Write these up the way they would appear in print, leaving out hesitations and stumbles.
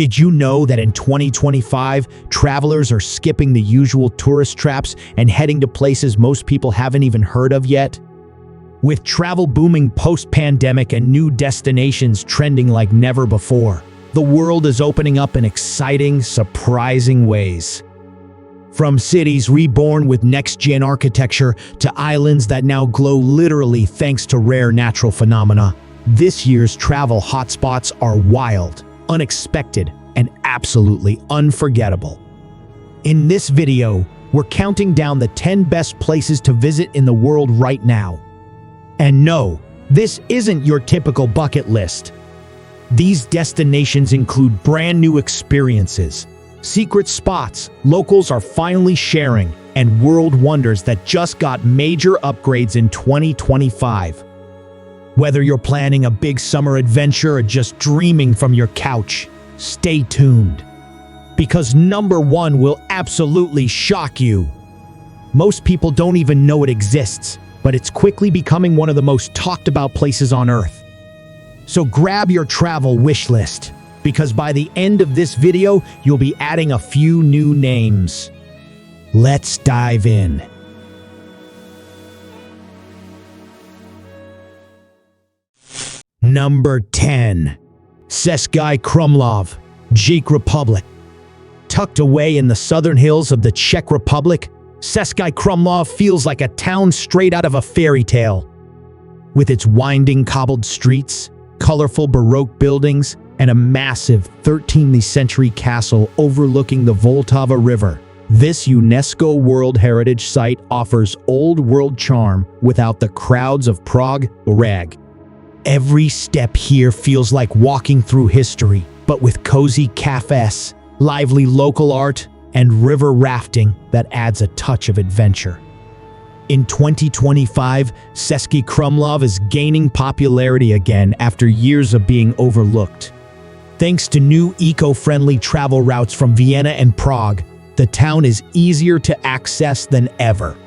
Did you know that in 2025, travelers are skipping the usual tourist traps and heading to places most people haven't even heard of yet? With travel booming post-pandemic and new destinations trending like never before, the world is opening up in exciting, surprising ways. From cities reborn with next-gen architecture to islands that now glow literally thanks to rare natural phenomena, this year's travel hotspots are wild, unexpected, and absolutely unforgettable. In this video, we're counting down the 10 best places to visit in the world right now. And no, this isn't your typical bucket list. These destinations include brand new experiences, secret spots locals are finally sharing, and world wonders that just got major upgrades in 2025. Whether you're planning a big summer adventure or just dreaming from your couch, stay tuned. Because number one will absolutely shock you. Most people don't even know it exists, but it's quickly becoming one of the most talked about places on Earth. So grab your travel wish list, because by the end of this video, you'll be adding a few new names. Let's dive in. Number 10. Český Krumlov, Czech Republic. Tucked away in the southern hills of the Czech Republic, Český Krumlov feels like a town straight out of a fairy tale. With its winding cobbled streets, colorful Baroque buildings, and a massive 13th century castle overlooking the Vltava River, this UNESCO World Heritage Site offers old world charm without the crowds of Prague or Prague. Every step here feels like walking through history, but with cozy cafes, lively local art, and river rafting that adds a touch of adventure. In 2025, Český Krumlov is gaining popularity again after years of being overlooked. Thanks to new eco-friendly travel routes from Vienna and Prague, the town is easier to access than ever.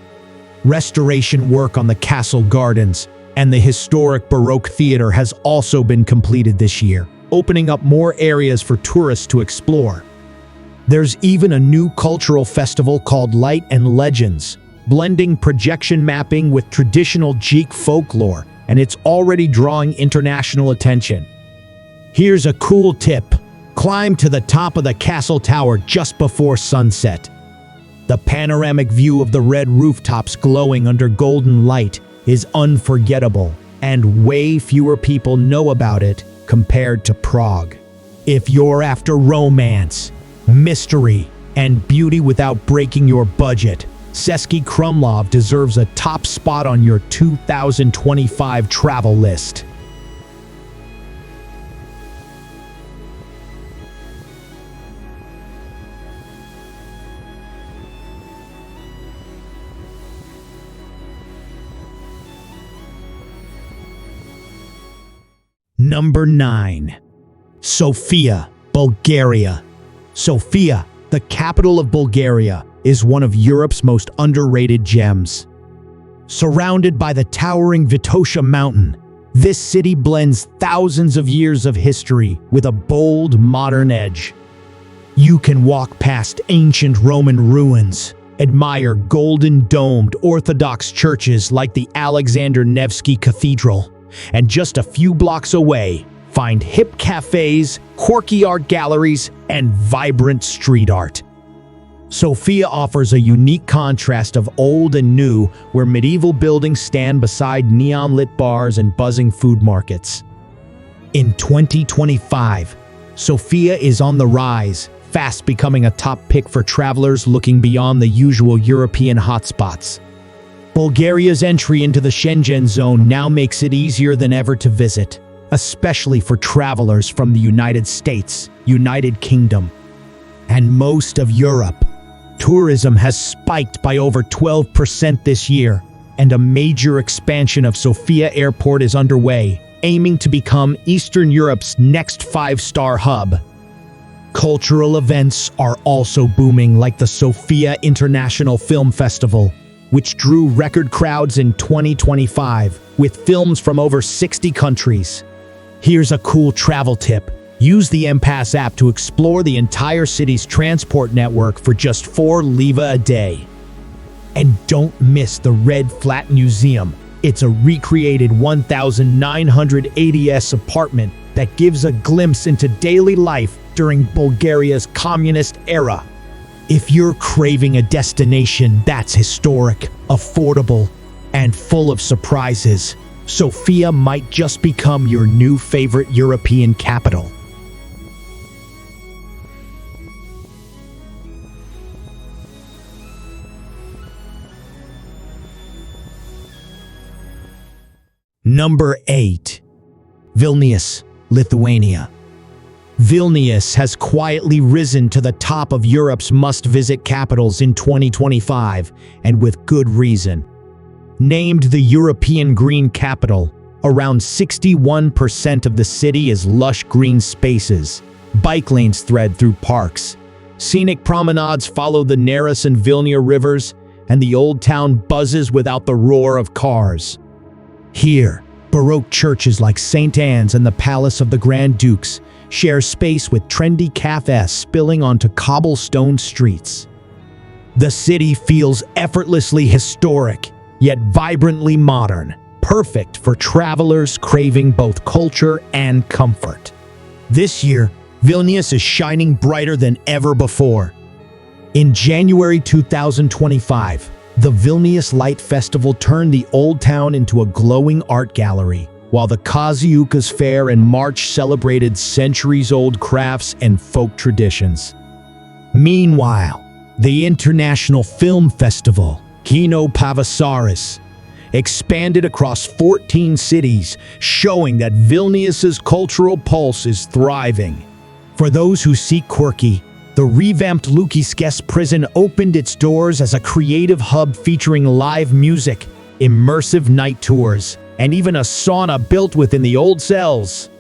Restoration work on the castle gardens and the historic Baroque theater has also been completed this year, opening up more areas for tourists to explore. There's even a new cultural festival called Light and Legends, blending projection mapping with traditional Czech folklore, and it's already drawing international attention. Here's a cool tip. Climb to the top of the castle tower just before sunset. The panoramic view of the red rooftops glowing under golden light is unforgettable, and way fewer people know about it compared to Prague. If you're after romance, mystery, and beauty without breaking your budget, Český Krumlov deserves a top spot on your 2025 travel list. Number 9. Sofia, Bulgaria. Sofia, the capital of Bulgaria, is one of Europe's most underrated gems. Surrounded by the towering Vitosha Mountain, this city blends thousands of years of history with a bold, modern edge. You can walk past ancient Roman ruins, admire golden-domed Orthodox churches like the Alexander Nevsky Cathedral, and just a few blocks away, find hip cafes, quirky art galleries, and vibrant street art. Sofia offers a unique contrast of old and new, where medieval buildings stand beside neon-lit bars and buzzing food markets. In 2025, Sofia is on the rise, fast becoming a top pick for travelers looking beyond the usual European hotspots. Bulgaria's entry into the Schengen zone now makes it easier than ever to visit, especially for travelers from the United States, United Kingdom, and most of Europe. Tourism has spiked by over 12% this year, and a major expansion of Sofia Airport is underway, aiming to become Eastern Europe's next 5-star hub. Cultural events are also booming, like the Sofia International Film Festival, which drew record crowds in 2025, with films from over 60 countries. Here's a cool travel tip. Use the M-Pass app to explore the entire city's transport network for just 4 leva a day. And don't miss the Red Flat Museum. It's a recreated 1980s apartment that gives a glimpse into daily life during Bulgaria's communist era. If you're craving a destination that's historic, affordable, and full of surprises, Sofia might just become your new favorite European capital. Number 8. Vilnius, Lithuania. Vilnius has quietly risen to the top of Europe's must-visit capitals in 2025, and with good reason. Named the European Green Capital, around 61% of the city is lush green spaces. Bike lanes thread through parks. Scenic promenades follow the Neris and Vilnia rivers, and the old town buzzes without the roar of cars. Here, Baroque churches like St. Anne's and the Palace of the Grand Dukes share space with trendy cafes spilling onto cobblestone streets. The city feels effortlessly historic, yet vibrantly modern, perfect for travelers craving both culture and comfort. This year, Vilnius is shining brighter than ever before. In January 2025, the Vilnius Light Festival turned the old town into a glowing art gallery, while the Kaziukas Fair in March celebrated centuries-old crafts and folk traditions. Meanwhile, the International Film Festival, Kino Pavasaris, expanded across 14 cities, showing that Vilnius's cultural pulse is thriving. For those who seek quirky, the revamped Lukiškės prison opened its doors as a creative hub featuring live music, immersive night tours, and even a sauna built within the old cells.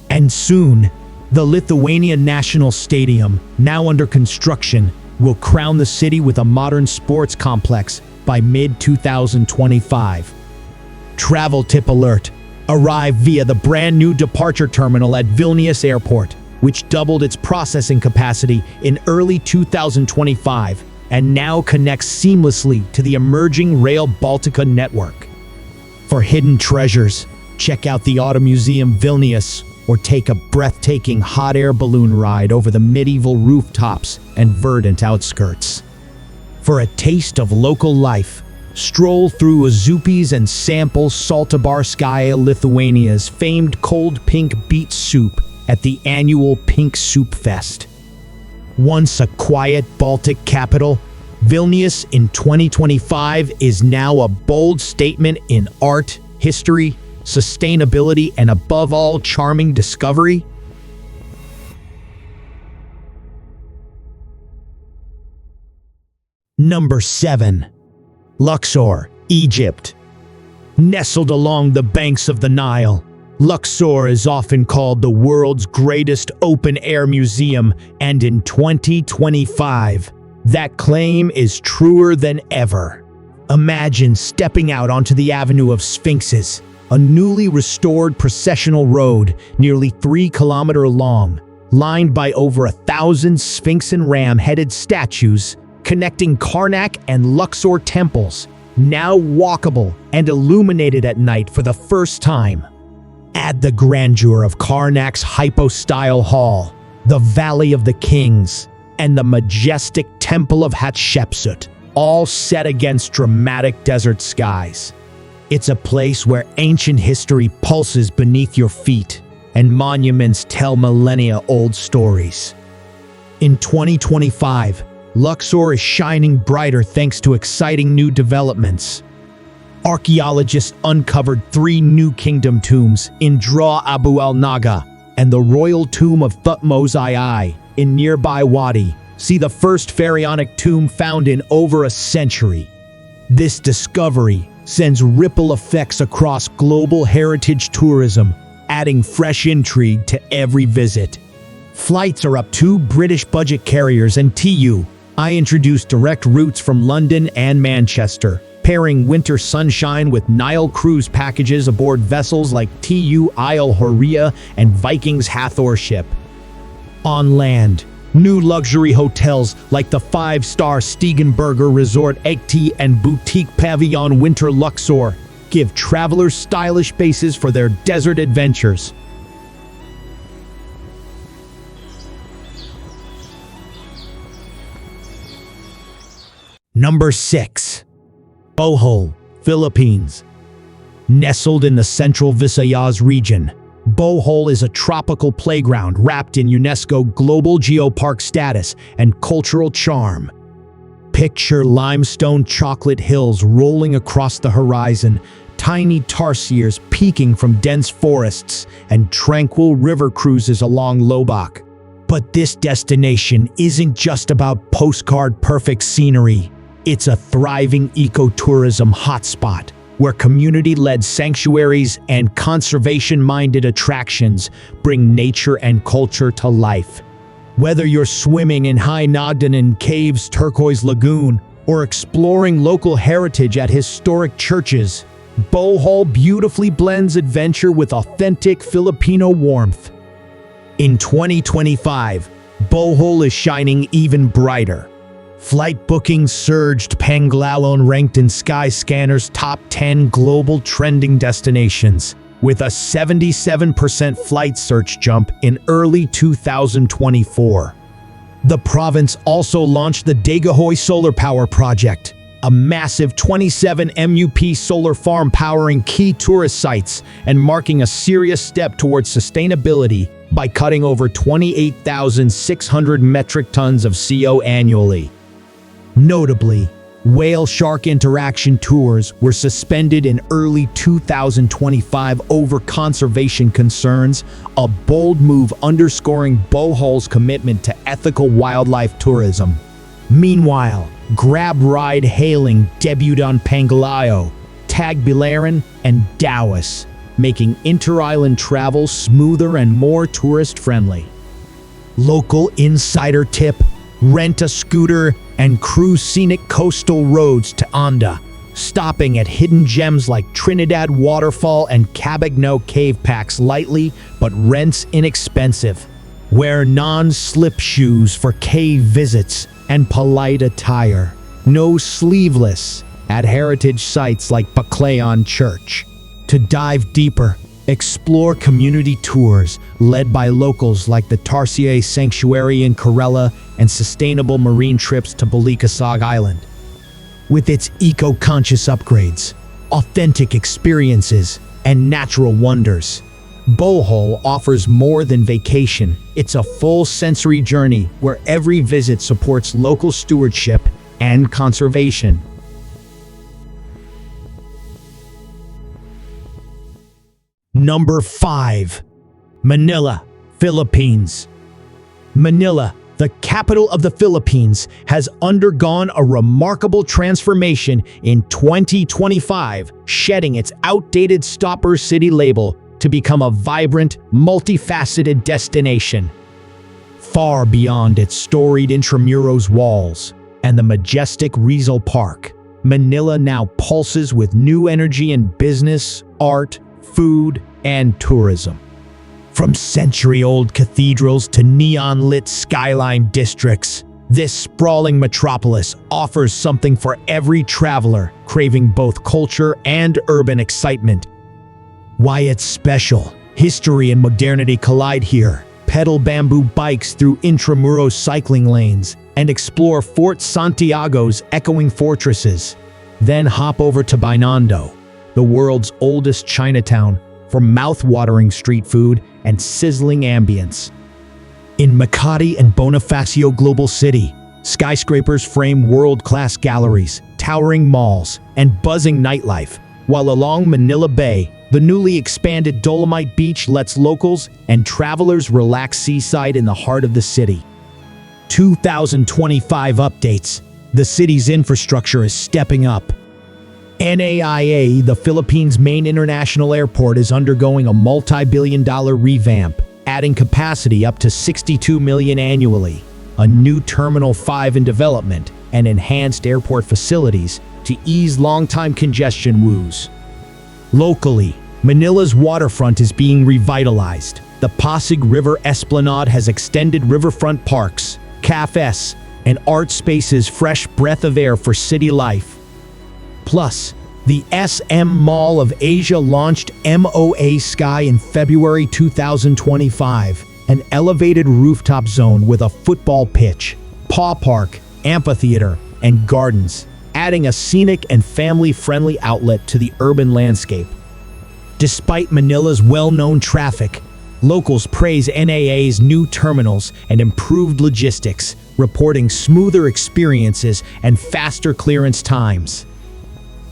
And soon, the Lithuania National Stadium, now under construction, will crown the city with a modern sports complex by mid-2025. Travel tip alert: arrive via the brand new departure terminal at Vilnius Airport, which doubled its processing capacity in early 2025 and now connects seamlessly to the emerging Rail Baltica network. For hidden treasures, check out the Auto Museum Vilnius or take a breathtaking hot air balloon ride over the medieval rooftops and verdant outskirts. For a taste of local life, stroll through Azupis and sample Saltabarskaya, Lithuania's famed cold pink beet soup at the annual Pink Soup Fest. Once a quiet Baltic capital, Vilnius in 2025 is now a bold statement in art, history, sustainability, and above all, charming discovery. Number 7. Luxor, Egypt. Nestled along the banks of the Nile, Luxor is often called the world's greatest open-air museum, and in 2025, that claim is truer than ever. Imagine stepping out onto the Avenue of Sphinxes, a newly restored processional road nearly 3 kilometers long, lined by over 1,000 Sphinx and ram-headed statues connecting Karnak and Luxor temples, now walkable and illuminated at night for the first time. Add the grandeur of Karnak's hypostyle hall, the Valley of the Kings, and the majestic Temple of Hatshepsut, all set against dramatic desert skies. It's a place where ancient history pulses beneath your feet, and monuments tell millennia-old stories. In 2025, Luxor is shining brighter thanks to exciting new developments. Archaeologists uncovered 3 new kingdom tombs in Dra Abu al-Naga and the royal tomb of Thutmose II in nearby Wadi. See the first pharaonic tomb found in over a century. This discovery sends ripple effects across global heritage tourism, adding fresh intrigue to every visit. Flights are up 2 British budget carriers and TUI introduced direct routes from London and Manchester, pairing winter sunshine with Nile cruise packages aboard vessels like TU Isle Horia and Vikings Hathor ship. On land, new luxury hotels like the 5-star Stegenberger Resort Egti and boutique pavilion Winter Luxor give travelers stylish bases for their desert adventures. Number 6. Boho Philippines. Nestled in the central Visayas region, Bohol is a tropical playground wrapped in UNESCO Global Geopark status and cultural charm. Picture limestone chocolate hills rolling across the horizon, tiny tarsiers peeking from dense forests, and tranquil river cruises along Lobak. But this destination isn't just about postcard-perfect scenery. It's a thriving ecotourism hotspot where community-led sanctuaries and conservation-minded attractions bring nature and culture to life. Whether you're swimming in High Nagdanan Caves' turquoise lagoon or exploring local heritage at historic churches, Bohol beautifully blends adventure with authentic Filipino warmth. In 2025, Bohol is shining even brighter. Flight bookings surged, Panglalon ranked in Skyscanner's top 10 global trending destinations, with a 77% flight search jump in early 2024. The province also launched the Daguhoy Solar Power Project, a massive 27 MUP solar farm powering key tourist sites and marking a serious step towards sustainability by cutting over 28,600 metric tons of CO annually. Notably, whale-shark interaction tours were suspended in early 2025 over conservation concerns, a bold move underscoring Bohol's commitment to ethical wildlife tourism. Meanwhile, grab ride hailing debuted on Pangallayo, Tagbilaran, and Tawas, making inter-island travel smoother and more tourist-friendly. Local insider tip: rent a scooter and cruise scenic coastal roads to Anda, stopping at hidden gems like Trinidad Waterfall and Cabagno Cave. Packs lightly, but rents inexpensive. Wear non-slip shoes for cave visits and polite attire. No sleeveless at heritage sites like Baclayon Church. To dive deeper, explore community tours led by locals like the Tarsier Sanctuary in Corella and sustainable marine trips to Balikasag Island. With its eco-conscious upgrades, authentic experiences, and natural wonders, Bohol offers more than vacation. It's a full sensory journey where every visit supports local stewardship and conservation. Number 5. Manila Philippines. Manila, the capital of the Philippines, has undergone a remarkable transformation in 2025, shedding its outdated stopper city label to become a vibrant, multifaceted destination. Far beyond its storied Intramuros walls and the majestic Rizal Park, Manila now pulses with new energy in business, art, food, and tourism. From century-old cathedrals to neon-lit skyline districts, this sprawling metropolis offers something for every traveler craving both culture and urban excitement. Why it's special: history and modernity collide here. Pedal bamboo bikes through Intramuros cycling lanes and explore Fort Santiago's echoing fortresses. Then hop over to Binondo, the world's oldest Chinatown, for mouth-watering street food and sizzling ambience. In Makati and Bonifacio Global City, skyscrapers frame world-class galleries, towering malls, and buzzing nightlife, while along Manila Bay, the newly expanded Dolomite Beach lets locals and travelers relax seaside in the heart of the city. 2025 updates: the city's infrastructure is stepping up. NAIA, the Philippines' main international airport, is undergoing a multi-billion-dollar revamp, adding capacity up to 62 million annually. A new Terminal 5 in development and enhanced airport facilities to ease long-time congestion woes. Locally, Manila's waterfront is being revitalized. The Pasig River Esplanade has extended riverfront parks, cafes, and art spaces, fresh breath of air for city life. Plus, the SM Mall of Asia launched MOA Sky in February 2025, an elevated rooftop zone with a football pitch, paw park, amphitheater, and gardens, adding a scenic and family-friendly outlet to the urban landscape. Despite Manila's well-known traffic, locals praise NAA's new terminals and improved logistics, reporting smoother experiences and faster clearance times.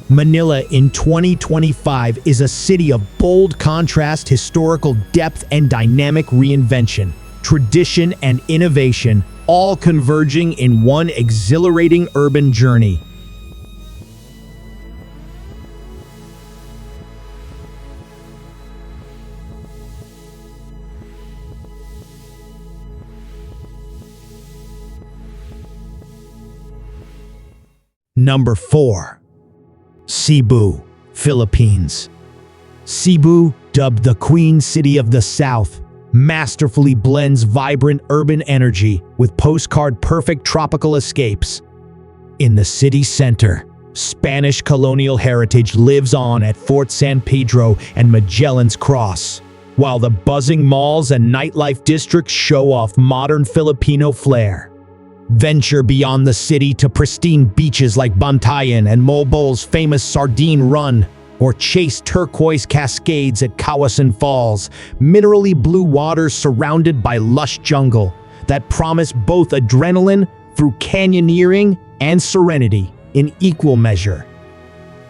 Manila in 2025 is a city of bold contrast, historical depth, and dynamic reinvention, tradition and innovation, all converging in one exhilarating urban journey. Number 4. Cebu, Philippines. Cebu, dubbed the Queen City of the South, masterfully blends vibrant urban energy with postcard-perfect tropical escapes. In the city center, Spanish colonial heritage lives on at Fort San Pedro and Magellan's Cross, while the buzzing malls and nightlife districts show off modern Filipino flair. Venture beyond the city to pristine beaches like Bantayan and Mobol's famous Sardine Run, or chase turquoise cascades at Kawasan Falls, minerally blue waters surrounded by lush jungle that promise both adrenaline through canyoneering and serenity in equal measure.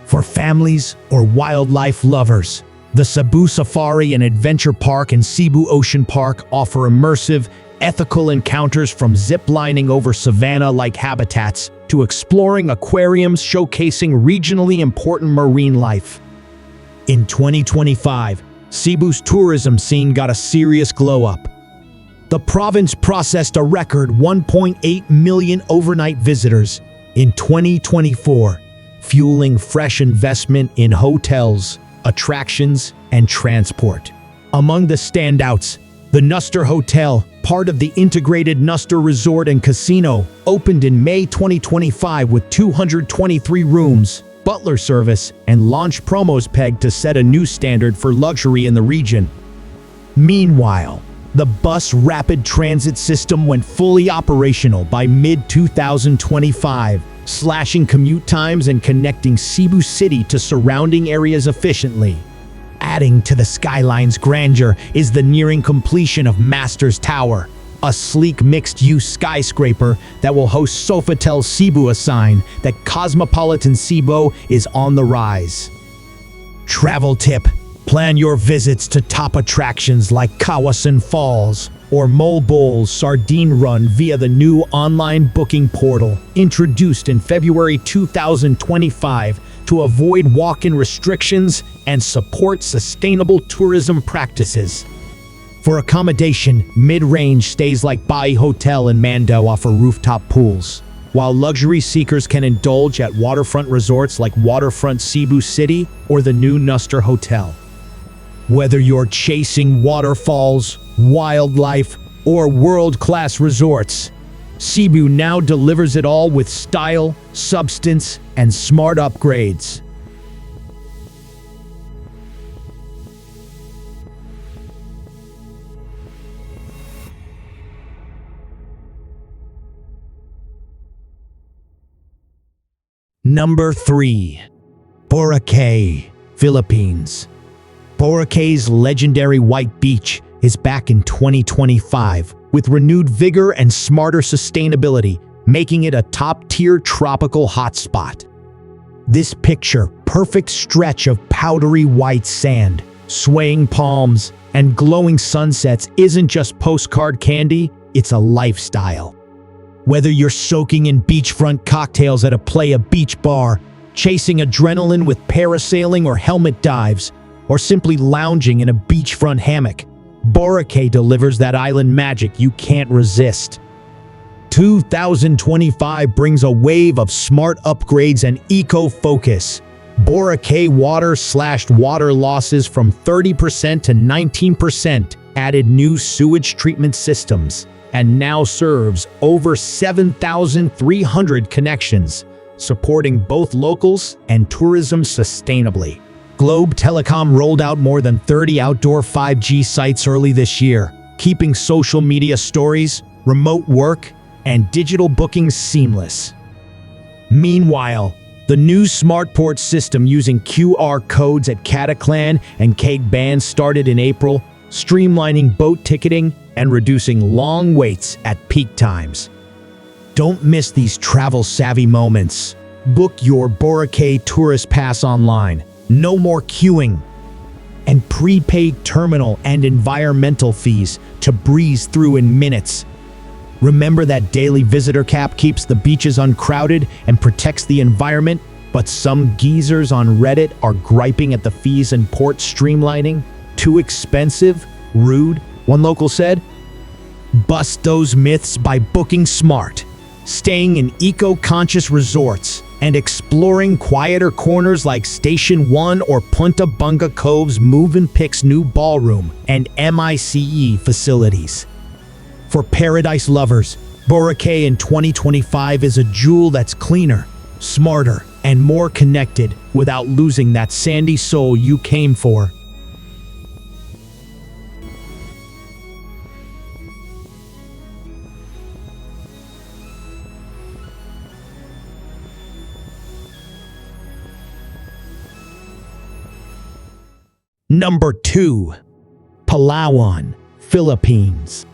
For families or wildlife lovers, the Cebu Safari and Adventure Park and Cebu Ocean Park offer immersive, ethical encounters, from zip-lining over savanna-like habitats to exploring aquariums showcasing regionally important marine life. In 2025, Cebu's tourism scene got a serious glow-up. The province processed a record 1.8 million overnight visitors in 2024, fueling fresh investment in hotels, attractions, and transport. Among the standouts, the Luxor Hotel, part of the integrated Luxor Resort and Casino, opened in May 2025 with 223 rooms, butler service, and launch promos pegged to set a new standard for luxury in the region. Meanwhile, the bus rapid transit system went fully operational by mid-2025, slashing commute times and connecting Cebu City to surrounding areas efficiently. Adding to the skyline's grandeur is the nearing completion of Masters Tower, a sleek mixed-use skyscraper that will host Sofitel Cebu, a sign that cosmopolitan Cebu is on the rise. Travel tip: plan your visits to top attractions like Kawasan Falls or Mobol's Sardine Run via the new online booking portal introduced in February 2025 to avoid walk-in restrictions and support sustainable tourism practices. For accommodation, mid-range stays like Bai Hotel and Mando offer rooftop pools, while luxury seekers can indulge at waterfront resorts like Waterfront Cebu City or the new Luxor Hotel. Whether you're chasing waterfalls, wildlife, or world-class resorts, Cebu now delivers it all with style, substance, and smart upgrades. Number 3. Boracay, Philippines. Boracay's legendary white beach is back in 2025 with renewed vigor and smarter sustainability, making it a top-tier tropical hotspot. This picture-perfect stretch of powdery white sand, swaying palms, and glowing sunsets isn't just postcard candy, it's a lifestyle. Whether you're soaking in beachfront cocktails at a Playa Beach bar, chasing adrenaline with parasailing or helmet dives, or simply lounging in a beachfront hammock, Boracay delivers that island magic you can't resist. 2025 brings a wave of smart upgrades and eco-focus. Boracay water slashed water losses from 30% to 19%, added new sewage treatment systems, and now serves over 7,300 connections, supporting both locals and tourism sustainably. Globe Telecom rolled out more than 30 outdoor 5G sites early this year, keeping social media stories, remote work, and digital bookings seamless. Meanwhile, the new SmartPort system using QR codes at Cataclan and Cape Ban started in April, streamlining boat ticketing and reducing long waits at peak times. Don't miss these travel-savvy moments. Book your Boracay Tourist Pass online. No more queuing. And prepaid terminal and environmental fees to breeze through in minutes. Remember that daily visitor cap keeps the beaches uncrowded and protects the environment, but some geezers on Reddit are griping at the fees and port streamlining. Too expensive? Rude? One local said. Bust those myths by booking smart, staying in eco-conscious resorts, and exploring quieter corners like Station 1 or Punta Bunga Cove's Move-and-Pick's new ballroom and MICE facilities. For paradise lovers, Boracay in 2025 is a jewel that's cleaner, smarter, and more connected without losing that sandy soul you came for. Number 2. Palawan Philippines.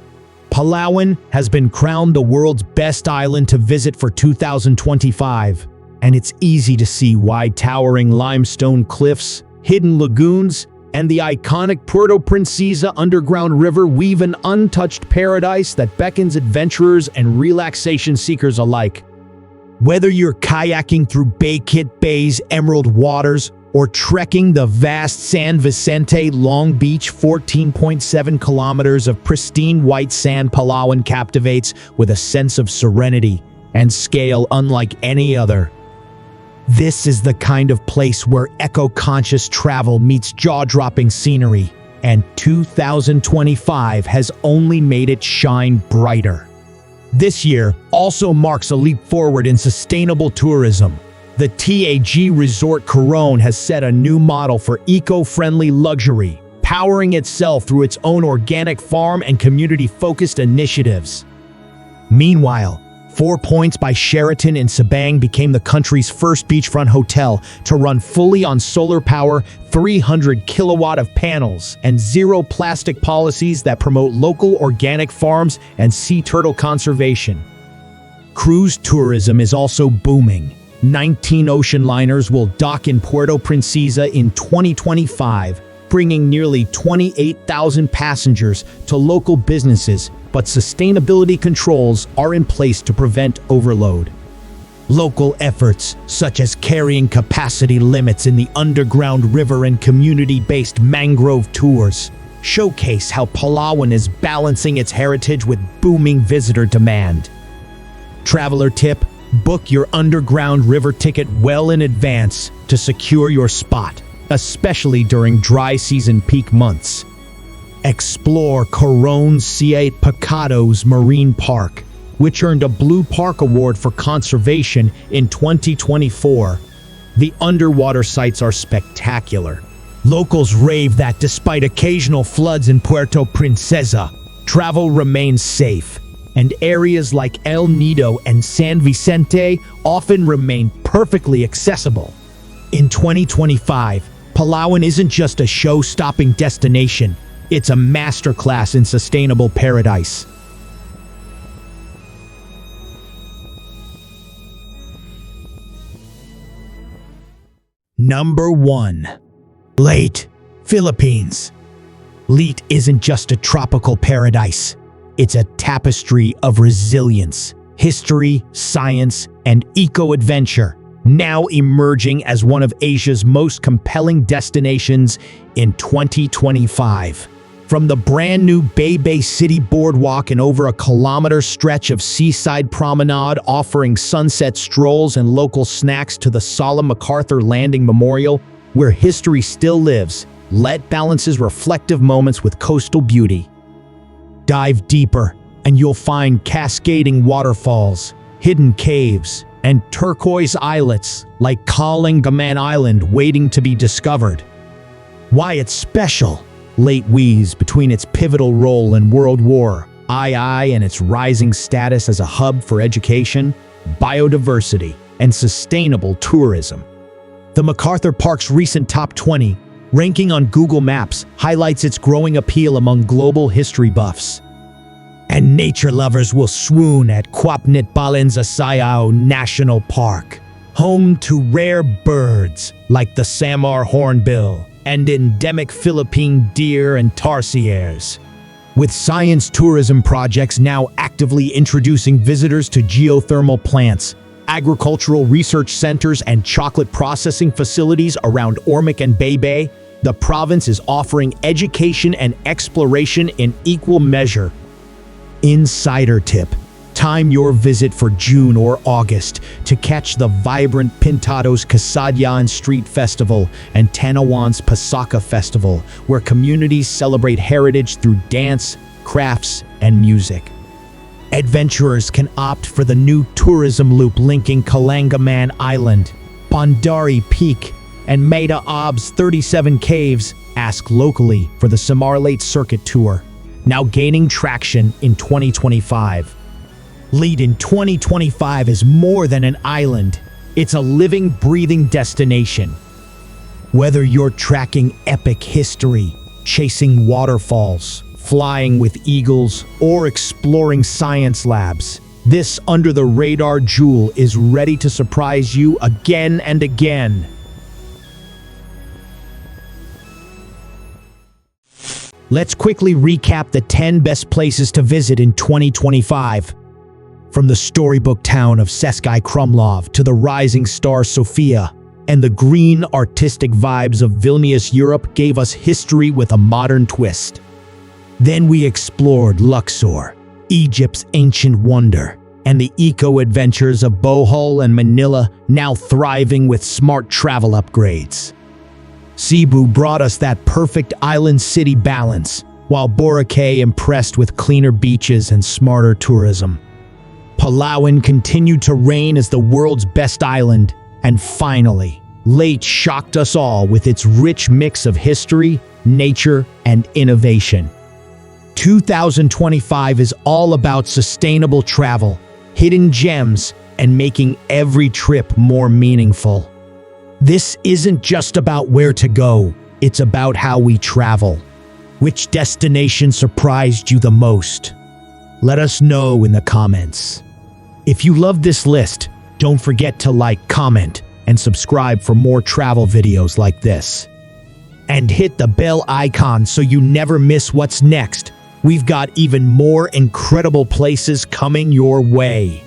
Palawan has been crowned the world's best island to visit for 2025, and it's easy to see why. Towering limestone cliffs, hidden lagoons, and the iconic Puerto Princesa underground river weave an untouched paradise that beckons adventurers and relaxation seekers alike. Whether you're kayaking through Baykit Bay's emerald waters or trekking the vast San Vicente Long Beach 14.7 kilometers of pristine white sand, Palawan captivates with a sense of serenity and scale unlike any other. This is the kind of place where eco-conscious travel meets jaw-dropping scenery, and 2025 has only made it shine brighter. This year also marks a leap forward in sustainable tourism. The TAG Resort Coron has set a new model for eco-friendly luxury, powering itself through its own organic farm and community-focused initiatives. Meanwhile, 4 Points by Sheraton in Sabang became the country's first beachfront hotel to run fully on solar power, 300 kilowatt of panels, and zero plastic policies that promote local organic farms and sea turtle conservation. Cruise tourism is also booming. 19 ocean liners will dock in Puerto Princesa in 2025, bringing nearly 28,000 passengers to local businesses, but sustainability controls are in place to prevent overload. Local efforts, such as carrying capacity limits in the underground river and community-based mangrove tours, showcase how Palawan is balancing its heritage with booming visitor demand. Traveler tip: book your underground river ticket well in advance to secure your spot, especially during dry season peak months. Explore Coron Siete Pecados Marine Park, which earned a Blue Park Award for conservation in 2024. The underwater sites are spectacular. Locals rave that despite occasional floods in Puerto Princesa, travel remains safe, and areas like El Nido and San Vicente often remain perfectly accessible. In 2025, Palawan isn't just a show-stopping destination, it's a masterclass in sustainable paradise. Number 1. Leyte Philippines. Leyte isn't just a tropical paradise. It's a tapestry of resilience, history, science, and eco-adventure, now emerging as one of Asia's most compelling destinations in 2025. From the brand new Bay City Boardwalk and over a kilometer stretch of seaside promenade offering sunset strolls and local snacks to the solemn MacArthur Landing Memorial, where history still lives, Leyte balances reflective moments with coastal beauty. Dive deeper, and you'll find cascading waterfalls, hidden caves, and turquoise islets like Kalingaman Island waiting to be discovered. Why it's special? Leyte weaves between its pivotal role in World War II and its rising status as a hub for education, biodiversity, and sustainable tourism. The MacArthur Park's recent Top 20 ranking on Google Maps highlights its growing appeal among global history buffs. And nature lovers will swoon at Kwapnitbalinzasayao National Park, home to rare birds like the Samar hornbill and endemic Philippine deer and tarsiers. With science tourism projects now actively introducing visitors to geothermal plants, agricultural research centers, and chocolate processing facilities around Ormoc and Bay, the province is offering education and exploration in equal measure. Insider tip: time your visit for June or August to catch the vibrant Pintados Kasadyan Street Festival and Tanawan's Pasaka Festival, where communities celebrate heritage through dance, crafts, and music. Adventurers can opt for the new tourism loop linking Kalangaman Island, Bondari Peak, and Meta Ob's 37 Caves. Ask locally for the Samarlate Circuit Tour, now gaining traction in 2025. Leyte in 2025 is more than an island. It's a living, breathing destination. Whether you're tracking epic history, chasing waterfalls, flying with eagles, or exploring science labs, this under-the-radar jewel is ready to surprise you again and again. Let's quickly recap the 10 best places to visit in 2025. From the storybook town of Český Krumlov to the rising star Sofia, and the green artistic vibes of Vilnius, Europe gave us history with a modern twist. Then we explored Luxor, Egypt's ancient wonder, and the eco-adventures of Bohol and Manila, now thriving with smart travel upgrades. Cebu brought us that perfect island city balance, while Boracay impressed with cleaner beaches and smarter tourism. Palawan continued to reign as the world's best island, and finally, Leyte shocked us all with its rich mix of history, nature, and innovation. 2025 is all about sustainable travel, hidden gems, and making every trip more meaningful. This isn't just about where to go, it's about how we travel. Which destination surprised you the most? Let us know in the comments. If you love this list, don't forget to like, comment, and subscribe for more travel videos like this. And hit the bell icon so you never miss what's next. We've got even more incredible places coming your way.